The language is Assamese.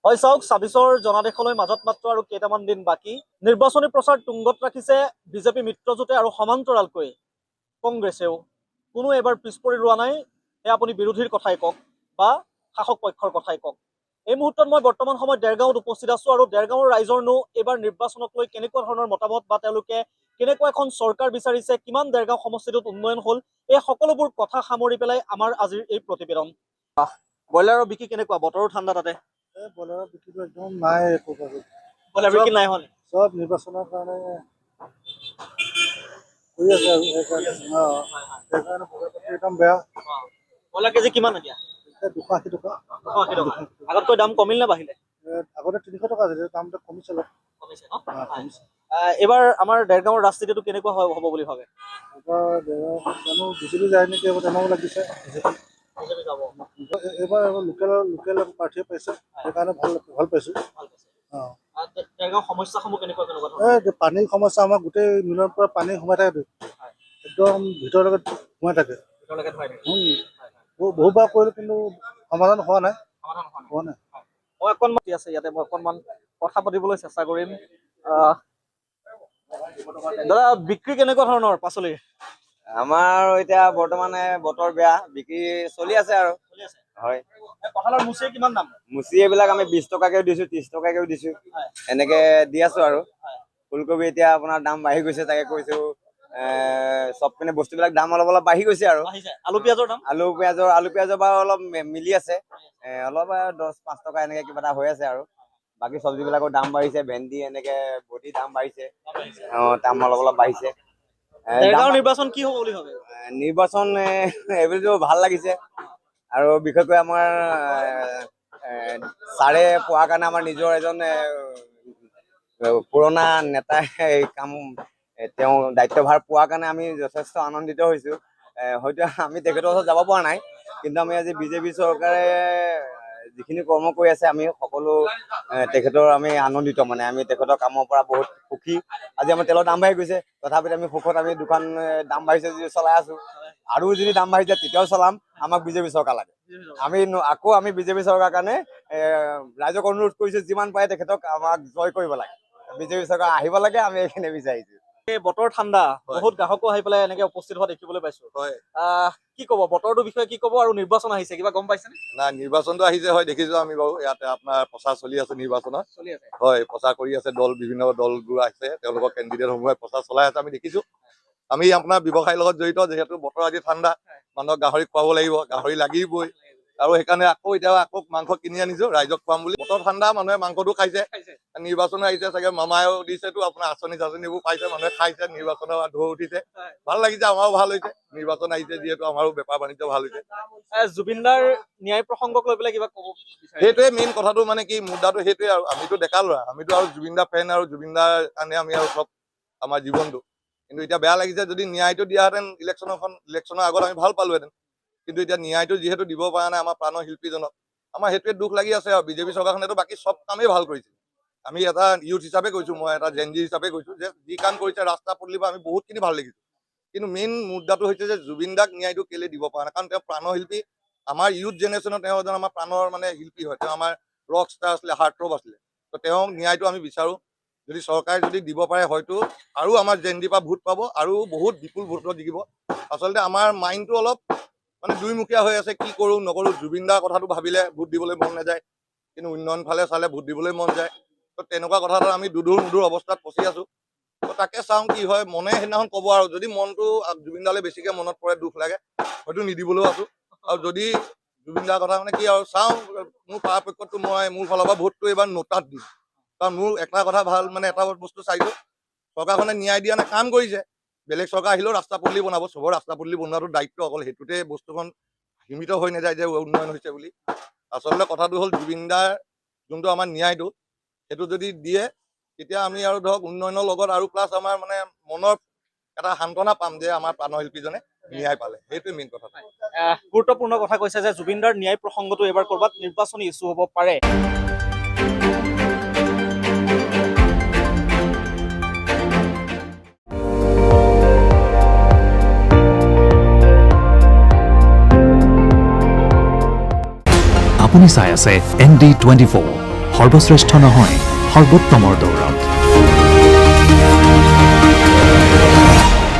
হয় চাওক ২৬ৰ জনাদেশলৈ মাজত মাত্ৰ আৰু কেইটামান দিন বাকী নিৰ্বাচনী প্ৰচাৰ তুংগত ৰাখিছে বিজেপি মিত্ৰজোঁটে আৰু সমান্তৰালকৈ কংগ্ৰেছেও কোনো এবাৰ পিছ পৰি ৰোৱা নাই। এয়া আপুনি বিৰোধীৰ কথাই কওক বা শাসক পক্ষৰ কথাই কওক। এই মুহূৰ্তত মই বৰ্তমান সময়ত দেৰগাঁৱত উপস্থিত আছো আৰু দেৰগাঁৱৰ ৰাইজৰনো এইবাৰ নিৰ্বাচনক লৈ কেনেকুৱা ধৰণৰ মতামত বা তেওঁলোকে কেনেকুৱা এখন চৰকাৰ বিচাৰিছে, কিমান দেৰগাঁও সমষ্টিটোত উন্নয়ন হ'ল, এই সকলোবোৰ কথা সামৰি পেলাই আমাৰ আজিৰ এই প্ৰতিবেদন। ব্ৰইলাৰৰ বিক্ৰী কেনেকুৱা? বতৰো ঠাণ্ডা তাতে। ব্ৰইলাৰৰ বিক্ৰীটো একদম নাই। ব্ৰইলাৰ বিক্ৰী নাই হোৱা নি? চব নিৰ্বাচনৰ কাৰণে কৰি আছে আৰু সেইকাৰণে ব্ৰইলাৰ একদম বেয়া। ব্ৰইলাৰ কেজি কিমান এতিয়া? 280 টকা। 280 টকা। আগতকৈ দাম কমিল নে বাঢ়িলে? আগতে 300 টকা আছিলে, দামটো কমিছে অলপ। কমিছে ন? এইবাৰ আমাৰ দেৰগাঁৱৰ ৰাজনীতিটো কেনেকুৱা হ'ব বুলি ভাবে? জানো বিজেপি যায় নেকি, তেনেও লাগিছে। এইবাৰ লোকেল প্ৰাৰ্থীয়ে পাইছে, সেইকাৰণে ভাল পাইছো। দেৰগাঁৱৰ সমস্যাসমূহ কেনেকুৱা ধৰণৰ? পানীৰ সমস্যা, আমাৰ গোটেই মিলৰ পৰা পানী সোমাই থাকে, একদম ভিতৰলৈকে সোমাই থাকে। বহুবাৰ কৰিলো কিন্তু সমাধান হোৱা নাই। মই অকণমান আছে ইয়াতে, মই অকণমান কথা পাতিবলৈ চেষ্টা কৰিম। দাদা বিক্ৰী কেনেকুৱা ধৰণৰ পাচলিৰ? আমাৰ এতিয়া বৰ্তমানে বতৰ বেয়া, বিক্ৰী চলি আছে আৰু। হয়, কঁঠালৰ মুচি কিমান দাম? মুচি এইবিলাক আমি 20 টকাকেও দিছো, 30 টকাকেও দিছো, এনেকে দি আছো আৰু। ফুলকবি এতিয়া আপোনাৰ দাম বাঢ়ি গৈছে, তাকে কৈছো। চব পিনে বস্তুবিলাক দাম অলপ বাঢ়ি গৈছে আৰু। আলু পিঁয়াজৰ দাম? আলু পিঁয়াজৰ বাৰু অলপ মিলি আছে, অলপ 10-5 টকা এনেকে কিবা এটা হৈ আছে আৰু। বাকী চব্জিবিলাকৰ দাম বাঢ়িছে, ভেন্দি এনেকে বডি দাম বাঢ়িছে, দাম অলপ বাঢ়িছে। দেৰগাঁৱৰ নিৰ্বাচন কি হ'ব বুলি ভাবে? নিৰ্বাচন এইবুলিতো ভাল লাগিছে, আৰু বিশেষকৈ আমাৰ ছাৰে পোৱাৰ কাৰণে আমাৰ নিজৰ এজন পুৰণা নেতাই কাম তেওঁ দায়িত্বভাৰ পোৱাৰ কাৰণে আমি যথেষ্ট আনন্দিত হৈছো। হয়তো আমি তেখেতৰ ওচৰত যাব পৰা নাই, কিন্তু আমি আজি বিজেপি চৰকাৰে যিখিনি কৰ্ম কৰি আছে আমি সকলো তেখেতৰ আমি আনন্দিত। মানে আমি তেখেতৰ কামৰ পৰা বহুত সুখী। আজি আমাৰ তেলৰ দাম বাঢ়ি গৈছে, তথাপিতো আমি সুখত আমি দোকান দাম বাঢ়িছে যদি চলাই আছো, আৰু যদি দাম বাঢ়িছে তেতিয়াও চলাম। আমাক বিজেপি চৰকাৰ লাগে। আমি বিজেপি চৰকাৰ কাৰণে ৰাইজক অনুৰোধ কৰিছো, যিমান পাৰে তেখেতক আমাক জয় কৰিব লাগে, বিজেপি চৰকাৰ আহিব লাগে, আমি এইখিনি বিচাৰিছো। এই বতৰ ঠাণ্ডা, বহুত গ্ৰাহকো আহি পেলাই এনেকে উপস্থিত হোৱা দেখিবলৈ পাইছো। কি কব বতৰটোৰ বিষয়ে, কি কব? আৰু নিৰ্বাচন আহিছে, কিবা গম পাইছেনে? না, নিৰ্বাচনটো আহিছে, হয় দেখিছো আমি বাৰু। ইয়াতে আপোনাৰ প্ৰচাৰ চলি আছে, নিৰ্বাচনত চলি আছে। হয়, প্ৰচাৰ কৰি আছে বিভিন্ন দলবোৰ আছে, তেওঁলোকৰ কেণ্ডিডেটসমূহে প্ৰচাৰ চলাই আছে, আমি দেখিছো। আমি আপোনাৰ ব্যৱসায়ৰ লগত জড়িত, যিহেতু বতৰ আজি ঠাণ্ডা, মানুহক গাহৰি খুৱাব লাগিব, গাহৰি লাগিবই, আৰু সেইকাৰণে আকৌ মাংস কিনি আনিছো ৰাইজক খুৱাম বুলি। বতৰ ঠাণ্ডা, মানুহে মাংসটো খাইছে। নিৰ্বাচন আহিছে, চাগে মামায়েও দিছেতো আপোনাৰ আঁচনিবোৰ পাইছে, মানুহে খাইছে, নিৰ্বাচনৰ ঢৌ উঠিছে, ভাল লাগিছে, আমাৰো ভাল হৈছে। নিৰ্বাচন আহিছে যিহেতু আমাৰো বেপাৰ বাণিজ্য ভাল হৈছে। জুবিনদাৰ ন্যায় প্ৰসংগক লৈ পেলাই কিবা কব? সেইটোৱে মেইন কথাটো, মানে কি মুদ্দাটো সেইটোৱে। আৰু আমিতো ডেকা ল'ৰা, আমিতো আৰু জুবিনদাৰ ফেন, আৰু জুবিনদাৰ কাৰণে আমি আৰু চব আমাৰ জীৱনটো। কিন্তু এতিয়া বেয়া লাগিছে, যদি ন্যায়টো দিয়াহেঁতেন ইলেকশ্যনৰ আগত আমি ভাল পালোহেঁতেন। কিন্তু এতিয়া ন্যায়টো যিহেতু দিব পৰা নাই আমাৰ প্ৰাণৰ শিল্পীজনক, আমাৰ সেইটোৱে দুখ লাগি আছে। আৰু বিজেপি চৰকাৰখনেতো বাকী চব কামেই ভাল কৰিছে। আমি এটা ইউথ হিচাপে কৈছো, মই এটা জেনজি হিচাপে কৈছো, যে যি কাম কৰিছে ৰাস্তা পদূলিৰ পৰা আমি বহুতখিনি ভাল দেখিছো। কিন্তু মেইন মুদ্দাটো হৈছে যে জুবিনদাক ন্যায়টো কেলে দিব পৰা নাই, কাৰণ তেওঁ প্ৰাণৰ শিল্পী। আমাৰ ইউথ জেনেৰেশ্যনত তেওঁ এজন আমাৰ প্ৰাণৰ মানে শিল্পী হয়। তেওঁ আমাৰ ৰক ষ্টাৰ আছিলে, হাৰ্ট ৰব আছিলে। তো তেওঁক ন্যায়টো আমি বিচাৰো। যদি চৰকাৰে যদি দিব পাৰে, হয়তো আৰু আমাৰ জেনজিৰ পৰা ভোট পাব, আৰু বহুত বিপুল ভোটত জিকিব। আচলতে আমাৰ মাইণ্ডটো অলপ মানে দুইমুখীয়া হৈ আছে, কি কৰো নকৰো। জুবিনদাৰ কথাটো ভাবিলে ভোট দিবলৈ মন নাযায়, কিন্তু উন্নয়ন ফালে চালে ভোট দিবলৈ মন যায়। তো তেনেকুৱা কথা এটা আমি দুধুৰ অৱস্থাত ফচি আছো। তো তাকে চাওঁ কি হয়। মনে সেইদিনাখন ক'ব, আৰু যদি মনটো জুবিনদালৈ বেছিকে মনত পৰে, দুখ লাগে, হয়তো নিদিবলৈও আছো। আৰু যদি জুবিনদাৰ কথা মানে কি আৰু চাওঁ, মোৰ পৰাপক্ষতটো মই মোৰ ফালৰ পৰা ভোটটো এইবাৰ নোটাত দিম। কাৰণ মোৰ এটা কথা ভাল, মানে এটা বস্তু চাইছো, চৰকাৰখনে ন্যায় দিয়া নাই, কাম কৰিছে। বেলেগ চৰকাৰ আহিলেও ৰাস্তা পদূলি বনাব, চবৰ ৰাস্তা পদূলি বনোৱাটো দায়িত্ব, অকল সেইটোতে বস্তুখন সীমিত হৈ নাযায় যে উন্নয়ন হৈছে বুলি। আচলতে কথাটো হ'ল, জুবিনদাৰ যোনটো আমাৰ ন্যায়টো, সেইটো যদি দিয়ে, তেতিয়া আমি আৰু ধৰক উন্নয়নৰ লগত আৰু প্লাছ আমাৰ মানে মনৰ এটা সান্তনা পাম যে আমাৰ প্ৰাণৰ শিল্পীজনে ন্যায় পালে। সেইটোৱে মেইন কথা। গুৰুত্বপূৰ্ণ কথা কৈছে যে জুবিনদাৰ ন্যায় প্ৰসংগটো এবাৰ ক'ৰবাত নিৰ্বাচনী ইছ্যু হ'ব পাৰে। আপুনি চাই আছে ND24। সৰ্বশ্ৰেষ্ঠ নহয় সৰ্বোত্তমৰ দৌৰত।